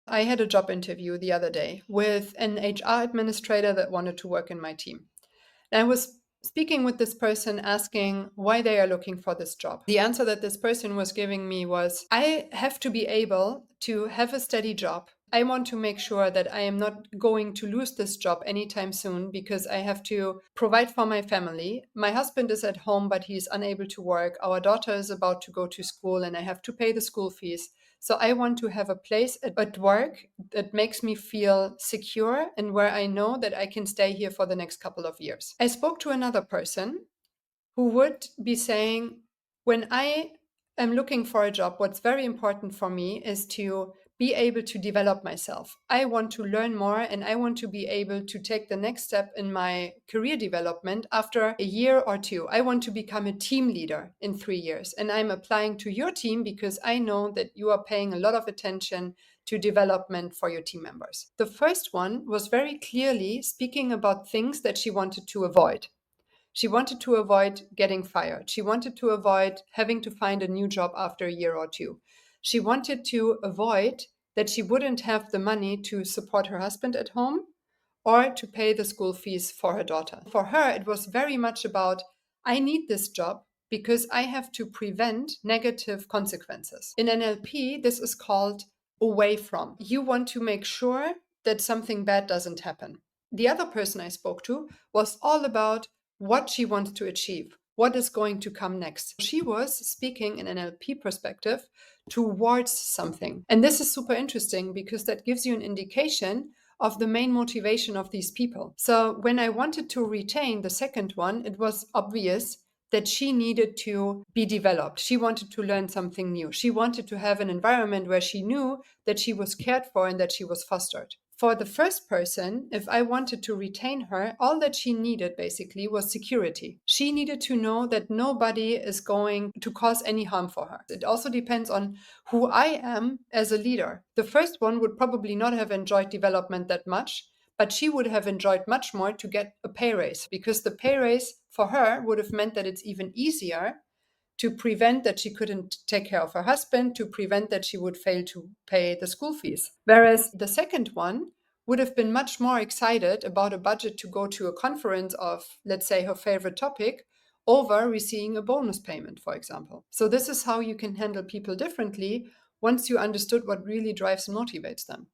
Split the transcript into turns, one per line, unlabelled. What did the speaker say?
I had a job interview the other day with an HR administrator that wanted to work in my team. And I was speaking with this person asking why they are looking for this job. The answer that this person was giving me was, I have to be able to have a steady job. I want to make sure that I am not going to lose this job anytime soon because I have to provide for my family. My husband is at home, but he's unable to work. Our daughter is about to go to school and I have to pay the school fees. So I want to have a place at work that makes me feel secure and where I know that I can stay here for the next couple of years. I spoke to another person who would be saying, when I am looking for a job, what's very important for me is to be able to develop myself. I want to learn more and I want to be able to take the next step in my career development after a year or two. I want to become a team leader in 3 years. And I'm applying to your team because I know that you are paying a lot of attention to development for your team members. The first one was very clearly speaking about things that she wanted to avoid. She wanted to avoid getting fired. She wanted to avoid having to find a new job after a year or two. She wanted to avoid that she wouldn't have the money to support her husband at home or to pay the school fees for her daughter. For her, it was very much about, I need this job because I have to prevent negative consequences. In NLP, this is called away from. You want to make sure that something bad doesn't happen. The other person I spoke to was all about what she wants to achieve, what is going to come next. She was speaking in an NLP perspective towards something. And this is super interesting because that gives you an indication of the main motivation of these people. So when I wanted to retain the second one, it was obvious that she needed to be developed. She wanted to learn something new. She wanted to have an environment where she knew that she was cared for and that she was fostered. For the first person, if I wanted to retain her, all that she needed basically was security. She needed to know that nobody is going to cause any harm for her. It also depends on who I am as a leader. The first one would probably not have enjoyed development that much, but she would have enjoyed much more to get a pay raise, because the pay raise for her would have meant that it's even easier to prevent that she couldn't take care of her husband, to prevent that she would fail to pay the school fees. Whereas the second one would have been much more excited about a budget to go to a conference of, let's say, her favorite topic, over receiving a bonus payment, for example. So this is how you can handle people differently once you understood what really drives and motivates them.